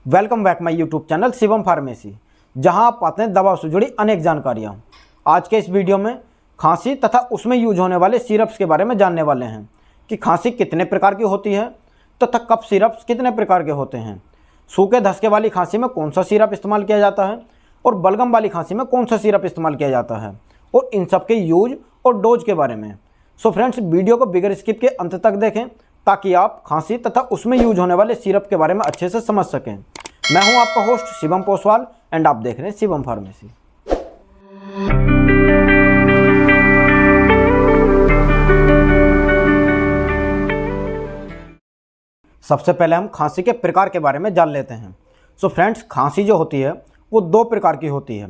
Welcome back my YouTube channel Shivam pharmacy, जहां आप पाते हैं दवा से जुड़ी अनेक जानकारियां। आज के इस वीडियो में खांसी तथा उसमें यूज होने वाले सिरप्स के बारे में जानने वाले हैं कि खांसी कितने प्रकार की होती है तथा कफ सिरप्स कितने प्रकार के होते हैं, सूखे धसके वाली खांसी में कौन सा सिरप इस्तेमाल किया जाता है और बलगम वाली खांसी में कौन सा सिरप इस्तेमाल किया जाता है, और इन सब के यूज और डोज के बारे में। सो फ्रेंड्स, वीडियो को बिगर स्किप के अंत तक देखें ताकि आप खांसी तथा उसमें यूज होने वाले सिरप के बारे में अच्छे से समझ सकें। मैं हूं आपका होस्ट शिवम पोसवाल एंड आप देख रहे हैं शिवम फार्मेसी। सबसे पहले हम खांसी के प्रकार के बारे में जान लेते हैं। सो फ्रेंड्स, खांसी जो होती है वो दो प्रकार की होती है।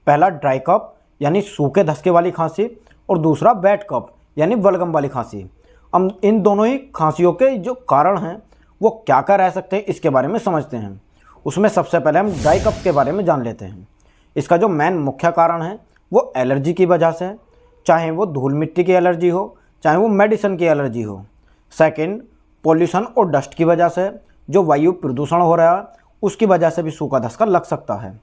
पहला ड्राई कफ यानी सूखे धसके वाली खांसी, और दूसरा वेट कफ यानी बलगम वाली खांसी। हम इन दोनों ही खांसियों के जो कारण हैं वो क्या क्या रह सकते हैं इसके बारे में समझते हैं। उसमें सबसे पहले हम ड्राई कफ के बारे में जान लेते हैं। इसका जो मेन मुख्य कारण है वो एलर्जी की वजह से है, चाहे वो धूल मिट्टी की एलर्जी हो, चाहे वो मेडिसिन की एलर्जी हो। सेकंड, पॉल्यूशन और डस्ट की वजह से, जो वायु प्रदूषण हो रहा है उसकी वजह से भी सूखा धसका लग सकता है।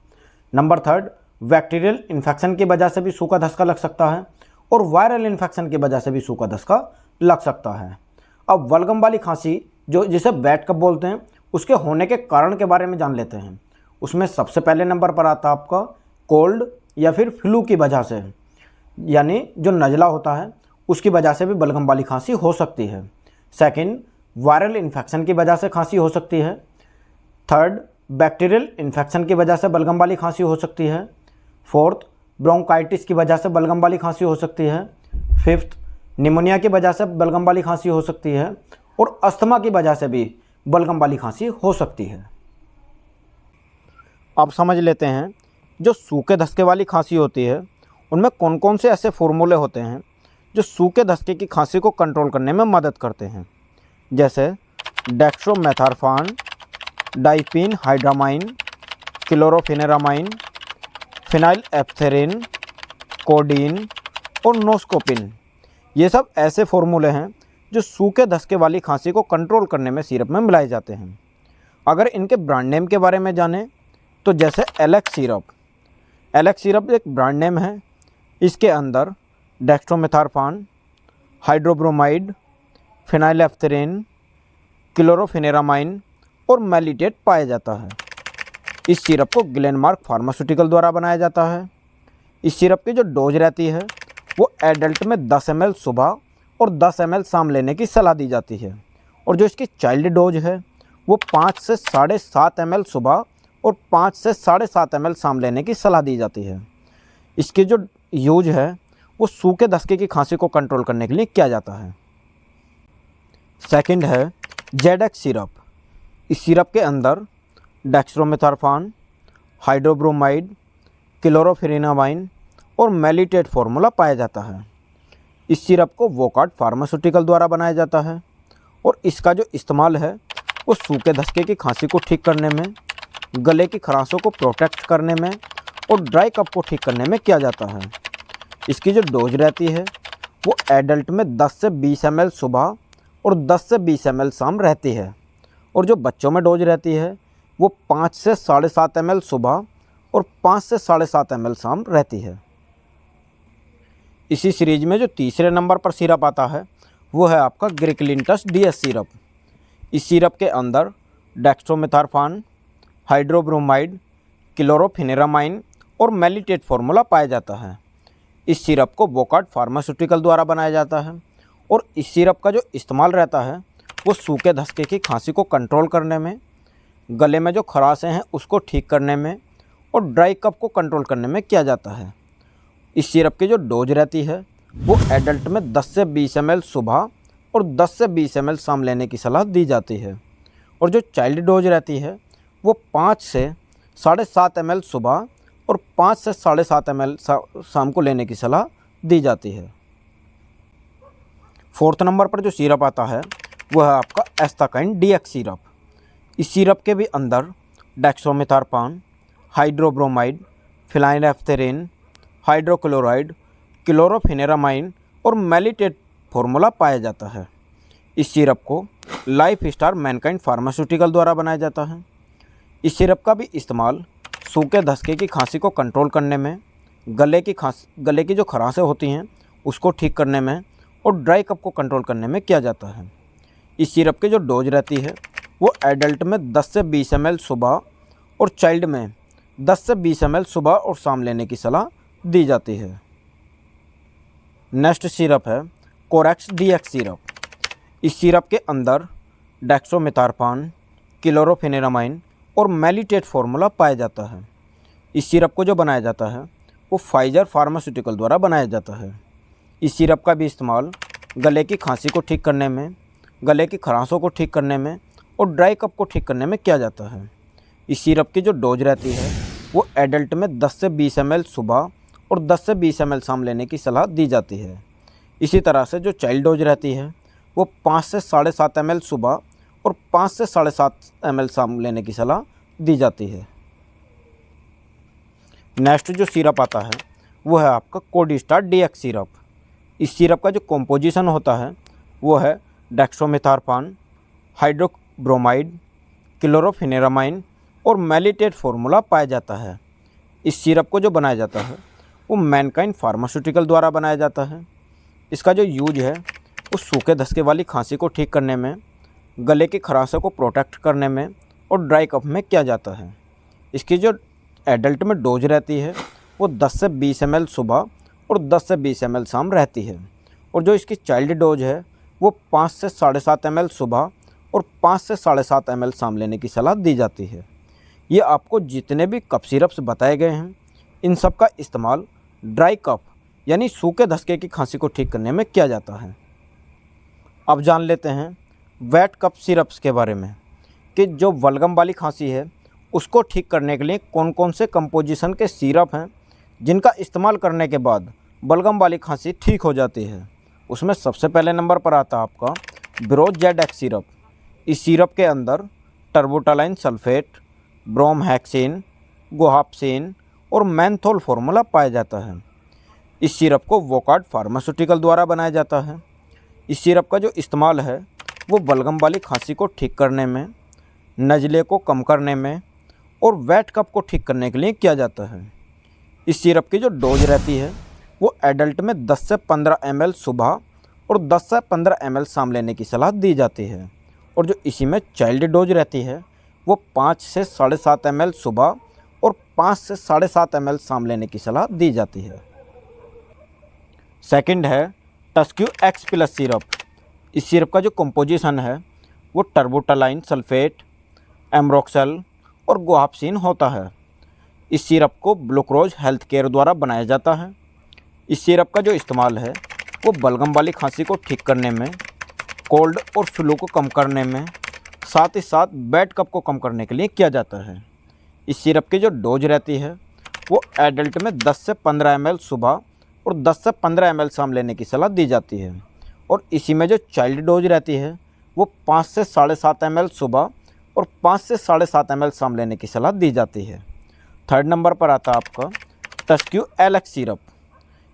नंबर थर्ड, बैक्टीरियल इन्फेक्शन की वजह से भी सूखा धसका लग सकता है, और वायरल इन्फेक्शन की वजह से भी सूखा धसका लग सकता है। अब बलगम वाली खांसी जो जिसे वेट कफ बोलते हैं उसके होने के कारण के बारे में जान लेते हैं। उसमें सबसे पहले नंबर पर आता है आपका कोल्ड या फिर फ्लू की वजह से, यानी जो नज़ला होता है उसकी वजह से भी बलगम वाली खांसी हो सकती है। सेकंड, वायरल इन्फेक्शन की वजह से खांसी हो सकती है। थर्ड, बैक्टीरियल इन्फेक्शन की वजह से बलगम वाली खांसी हो सकती है। फोर्थ, ब्रोंकाइटिस की वजह से बलगम वाली खांसी हो सकती है। फिफ्थ, निमोनिया की वजह से बलगम वाली खांसी हो सकती है, और अस्थमा की वजह से भी बलगम वाली खांसी हो सकती है। अब समझ लेते हैं जो सूखे धसके वाली खांसी होती है उनमें कौन कौन से ऐसे फॉर्मूले होते हैं जो सूखे धसके की खांसी को कंट्रोल करने में मदद करते हैं, जैसे डेक्स्ट्रोमेथार्फान, डाइपीनहाइड्रामाइन, क्लोरोफेनेरामाइन, फिनाइलएप्थेरिन, कोडीन और नोस्कोपिन। ये सब ऐसे फॉर्मूले हैं जो सूखे धसके वाली खांसी को कंट्रोल करने में सिरप में मिलाए जाते हैं। अगर इनके ब्रांड नेम के बारे में जानें तो जैसे एलेक्स सिरप एक ब्रांड नेम है। इसके अंदर डेक्स्ट्रोमेथार्फान, हाइड्रोब्रोमाइड, फिनाइलएप्थेरिन, क्लोरोफेनेरामाइन और मेलिटेट पाया जाता है। इस सिरप को ग्लेनमार्क फार्मास्यूटिकल द्वारा बनाया जाता है। इस सिरप की जो डोज रहती है वो एडल्ट में 10 ml सुबह और 10 ml शाम लेने की सलाह दी जाती है, और जो इसकी चाइल्ड डोज है वो 5 से 7.5 ml सुबह और 5 से 7.5 ml शाम लेने की सलाह दी जाती है। इसकी जो यूज है वो सूखे धसके की खांसी को कंट्रोल करने के लिए किया जाता है। सेकंड है जेडेक्स सिरप। इस सिरप के अंदर डेक्स्ट्रोमेथार्फान, हाइड्रोब्रोमाइड, क्लोरोफेनेरामाइन और मेलिटेट फार्मूला पाया जाता है। इस सिरप को वोकार्ड फार्मास्यूटिकल द्वारा बनाया जाता है, और इसका जो इस्तेमाल है वो सूखे धसके की खांसी को ठीक करने में, गले की खराशों को प्रोटेक्ट करने में और ड्राई कफ को ठीक करने में किया जाता है। इसकी जो डोज रहती है वो एडल्ट में 10 से 20 ml सुबह और 10 से 20 ml शाम रहती है, और जो बच्चों में डोज रहती है वो 5 से 7.5 ml सुबह और 5 से 7.5 ml शाम रहती है। इसी सीरीज में जो तीसरे नंबर पर सिरप आता है वो है आपका ग्रिकलिंटस DS सिरप। इस सिरप के अंदर डेक्स्ट्रोमेथार्फान, हाइड्रोब्रोमाइड, क्लोरोफेनेरामाइन और मेलिटेट फार्मूला पाया जाता है। इस सिरप को वोकार्ड फार्मास्यूटिकल द्वारा बनाया जाता है, और इस सिरप का जो इस्तेमाल रहता है वो सूखे धसके की खांसी को कंट्रोल करने में, गले में जो खराशें हैं उसको ठीक करने में और ड्राई कफ को कंट्रोल करने में किया जाता है। इस सिरप की जो डोज रहती है वो एडल्ट में 10 से 20 ml सुबह और 10 से 20 ml शाम लेने की सलाह दी जाती है, और जो चाइल्ड डोज रहती है वो 5 से 7.5 ml सुबह और 5 से 7.5 ml शाम को लेने की सलाह दी जाती है। फोर्थ नंबर पर जो सिरप आता है वो है आपका एस्टाकाइन DX सिरप। इस सिरप के भी अंदर डेक्स्ट्रोमेथार्फान, हाइड्रोब्रोमाइड, फिनाइलएप्थेरिन, हाइड्रोक्लोराइड, क्लोरोफेनेरामाइन और मेलिटेट फार्मूला पाया जाता है। इस सिरप को लाइफ स्टार मैनकाइंड फार्मास्यूटिकल द्वारा बनाया जाता है। इस सिरप का भी इस्तेमाल सूखे धसके की खांसी को कंट्रोल करने में, गले की जो खराशें होती हैं उसको ठीक करने में और ड्राई कफ को कंट्रोल करने में किया जाता है। इस सिरप की जो डोज रहती है वो एडल्ट में 10 से 20 ml सुबह और चाइल्ड में 10 से 20 ml सुबह और शाम लेने की सलाह दी जाती है। नेक्स्ट सिरप है कोरेक्स DX सिरप। इस सिरप के अंदर डेक्सट्रोमेथार्फान, क्लोरोफेनेरामाइन और मेलिटेट फार्मूला पाया जाता है। इस सिरप को जो बनाया जाता है वो फाइजर फार्मास्यूटिकल द्वारा बनाया जाता है। इस सिरप का भी इस्तेमाल गले की खांसी को ठीक करने में, गले की खराशों को ठीक करने में और ड्राई कफ को ठीक करने में किया जाता है। इस सिरप की जो डोज रहती है वो एडल्ट में 10 से 20 ml सुबह और 10 से 20 ml शाम लेने की सलाह दी जाती है। इसी तरह से जो चाइल्ड डोज रहती है वो 5 से 7.5 ml सुबह और 5 से 7.5 ml शाम लेने की सलाह दी जाती है। नेक्स्ट जो सिरप आता है वो है आपका कोडिस्टार DX सिरप। इस सिरप का जो कॉम्पोजिशन होता है वो है डेक्सट्रोमेथार्फान, हाइड्रोब्रोमाइड, क्लोरोफेनेरामाइन और मेलिटेट फार्मूला पाया जाता है। इस सिरप को जो बनाया जाता है वो मैनकाइंड फार्मास्यूटिकल द्वारा बनाया जाता है। इसका जो यूज है वो सूखे धसके वाली खांसी को ठीक करने में, गले की खराशों को प्रोटेक्ट करने में और ड्राई कफ में किया जाता है। इसकी जो एडल्ट में डोज रहती है वो 10 से 20 ml सुबह और 10 से 20 ml शाम रहती है और जो इसकी चाइल्ड डोज है वो 5 से 7.5 ml सुबह और 5 से 7.5 ml शाम लेने की सलाह दी जाती है। ये आपको जितने भी कफ सिरप्स बताए गए हैं इन सब का इस्तेमाल ड्राई कफ यानी सूखे धसके की खांसी को ठीक करने में किया जाता है। अब जान लेते हैं वेट कफ सिरप्स के बारे में कि जो बलगम वाली खांसी है उसको ठीक करने के लिए कौन कौन से कंपोजिशन के सिरप हैं जिनका इस्तेमाल करने के बाद बलगम वाली खांसी ठीक हो जाती है। उसमें सबसे पहले नंबर पर आता है आपका ब्रोजेडेक्स सिरप। इस सिरप के अंदर टर्बोटालाइन सल्फेट, ब्रोमहेक्सिन, गुहापसिन और मेंथोल फार्मूला पाया जाता है। इस सिरप को वोकार्ड फार्मास्यूटिकल द्वारा बनाया जाता है। इस सिरप का जो इस्तेमाल है वो बलगम वाली खांसी को ठीक करने में, नज़ले को कम करने में और वेट कफ को ठीक करने के लिए किया जाता है। इस सिरप की जो डोज रहती है वो एडल्ट में 10 से 15 ml सुबह और 10 से 15 ml शाम लेने की सलाह दी जाती है और जो इसी में चाइल्ड डोज रहती है वो 5 से 7.5 ml सुबह और 5 से 7.5 ml शाम लेने की सलाह दी जाती है। सेकंड है टस्क्यू एक्स प्लस सिरप। इस सिरप का जो कंपोजिशन है वो टर्बोटालाइन सल्फेट, एम्ब्रोक्सल और गुहापसिन होता है। इस सिरप को ब्लूक्रोज हेल्थ केयर द्वारा बनाया जाता है। इस सिरप का जो इस्तेमाल है वो बलगम वाली खांसी को ठीक करने में, कोल्ड और फ्लू को कम करने में, साथ ही साथ बैड कफ को कम करने के लिए किया जाता है। इस सिरप की जो डोज रहती है वो एडल्ट में 10 से 15 ml सुबह और 10 से 15 ml शाम लेने की सलाह दी जाती है और इसी में जो चाइल्ड डोज रहती है वो 5 से 7.5 ml सुबह और 5 से 7.5 ml शाम लेने की सलाह दी जाती है। थर्ड नंबर पर आता है आपका टस्क्यू LX सिरप।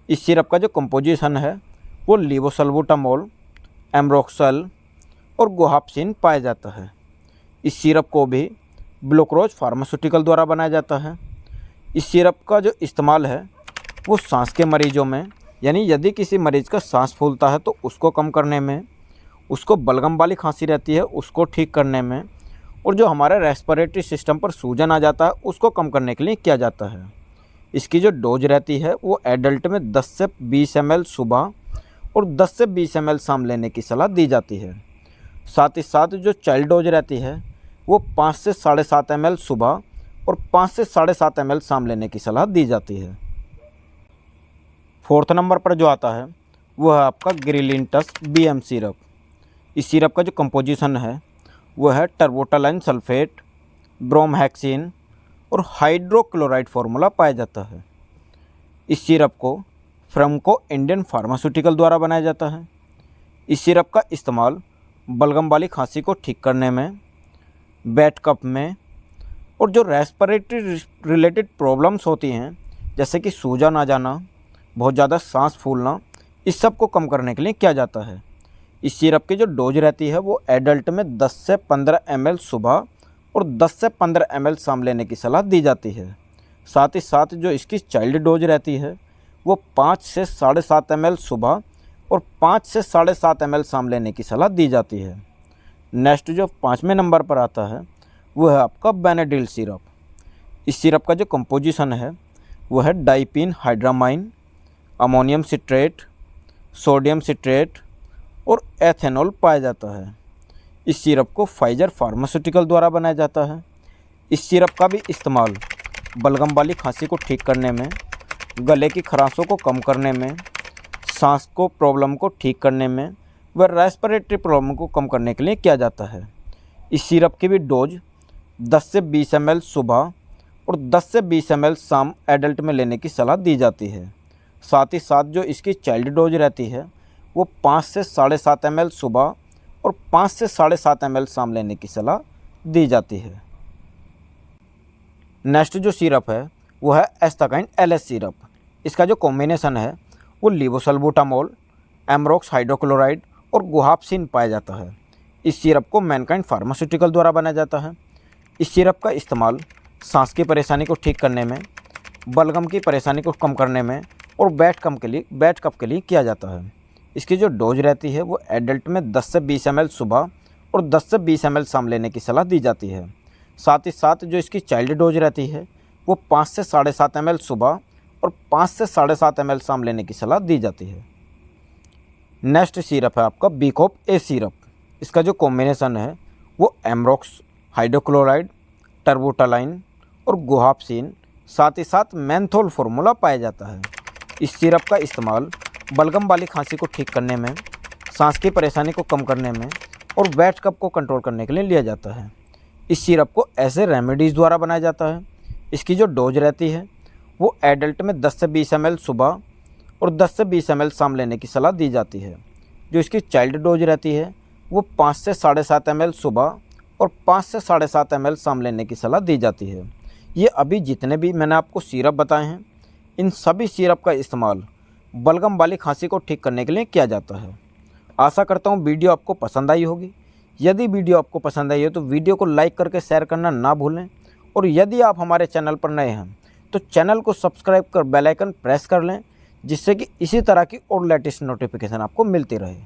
इस सिरप का जो कंपोजिशन है वो लीवोसल्बुटामोल, एम्ब्रोक्सल और गुहापसिन पाया जाता है। इस सिरप को भी ब्लूक्रोज फार्मास्यूटिकल द्वारा बनाया जाता है। इस सिरप का जो इस्तेमाल है वो सांस के मरीजों में, यानी यदि किसी मरीज़ का सांस फूलता है तो उसको कम करने में, उसको बलगम वाली खांसी रहती है उसको ठीक करने में और जो हमारे रेस्पिरेटरी सिस्टम पर सूजन आ जाता है उसको कम करने के लिए किया जाता है। इसकी जो डोज रहती है वो एडल्ट में 10 से 20 ml सुबह और 10 से 20 ml शाम लेने की सलाह दी जाती है। साथ ही साथ जो चाइल्ड डोज रहती है वो 5 से 7.5 ml सुबह और 5 से 7.5 ml शाम लेने की सलाह दी जाती है। फोर्थ नंबर पर जो आता है वो है आपका ग्रिलिंटस BM सिरप। इस सिरप का जो कंपोजिशन है वो है टर्बोटालाइन सल्फेट, ब्रोमहेक्सिन और हाइड्रोक्लोराइड फार्मूला पाया जाता है। इस सिरप को फ्रमको इंडियन फार्मास्यूटिकल द्वारा बनाया जाता है। इस सिरप का इस्तेमाल बलगम वाली खांसी को ठीक करने में, बैड कफ में और जो रेस्पिरेटरी रिलेटेड प्रॉब्लम्स होती हैं जैसे कि सूजन आ जाना, बहुत ज़्यादा सांस फूलना, इस सब को कम करने के लिए किया जाता है। इस सिरप की जो डोज रहती है वो एडल्ट में 10 से 15 ml सुबह और 10 से 15 ml शाम लेने की सलाह दी जाती है। साथ ही साथ जो इसकी चाइल्ड डोज रहती है वो 5 से 7.5 ml सुबह और 5 से 7.5 ml शाम लेने की सलाह दी जाती है। नेक्स्ट जो 5वें नंबर पर आता है वो है आपका बेनाडिल सिरप। इस सिरप का जो कंपोजिशन है वो है डाइपीन हाइड्रामाइन, अमोनियम सिट्रेट, सोडियम सिट्रेट और एथेनॉल पाया जाता है। इस सिरप को फाइजर फार्मास्यूटिकल द्वारा बनाया जाता है। इस सिरप का भी इस्तेमाल बलगम वाली खांसी को ठीक करने में, गले की खराशों को कम करने में, सांस को प्रॉब्लम को ठीक करने में व रेस्पिरेटरी प्रॉब्लम को कम करने के लिए किया जाता है। इस सिरप की भी डोज 10 से 20 ml सुबह और 10 से 20 ml शाम एडल्ट में लेने की सलाह दी जाती है। साथ ही साथ जो इसकी चाइल्ड डोज रहती है वो 5 से 7.5 ml सुबह और 5 से 7.5 ml शाम लेने की सलाह दी जाती है। नेक्स्ट जो सिरप है वो है एस्टाकाइन LS सिरप। इसका जो कॉम्बिनेशन है वो लीवोसल्बूटामोल, एमरोक्स हाइड्रोक्लोराइड और गुहापसिन पाया जाता है। इस सिरप को मैनकाइंड फार्मास्यूटिकल द्वारा बनाया जाता है। इस सिरप का इस्तेमाल सांस की परेशानी को ठीक करने में, बलगम की परेशानी को कम करने में और बैठ कफ के लिए किया जाता है। इसकी जो डोज रहती है वो एडल्ट में 10 से 20 ml सुबह और 10 से 20 ml शाम लेने की सलाह दी जाती है। साथ ही साथ जो इसकी चाइल्ड डोज रहती है वो 5 से 7.5 ml सुबह और 5 से 7.5 ml शाम लेने की सलाह दी जाती है। नेक्स्ट सिरप है आपका बीकोप ए सिरप। इसका जो कॉम्बिनेशन है वो एमरोक्स हाइड्रोक्लोराइड, टर्बोटालाइन और गुहापसिन, साथ ही साथ मेंथोल फार्मूला पाया जाता है। इस सिरप का इस्तेमाल बलगम वाली खांसी को ठीक करने में, सांस की परेशानी को कम करने में और वेट कफ को कंट्रोल करने के लिए लिया जाता है। इस सिरप को ऐसे रेमेडीज़ द्वारा बनाया जाता है। इसकी जो डोज रहती है वो एडल्ट में 10 से 20 ml सुबह और 10 से 20 ml शाम लेने की सलाह दी जाती है। जो इसकी चाइल्ड डोज रहती है वो 5 से 7.5 ml सुबह और 5 से 7.5 ml शाम लेने की सलाह दी जाती है। ये अभी जितने भी मैंने आपको सिरप बताए हैं इन सभी सिरप का इस्तेमाल बलगम वाली खांसी को ठीक करने के लिए किया जाता है। आशा करता हूँ वीडियो आपको पसंद आई होगी। यदि वीडियो आपको पसंद आई हो तो वीडियो को लाइक करके शेयर करना ना भूलें और यदि आप हमारे चैनल पर नए हैं तो चैनल को सब्सक्राइब कर बेल आइकन प्रेस कर लें, जिससे कि इसी तरह की और लेटेस्ट नोटिफिकेशन आपको मिलती रहे।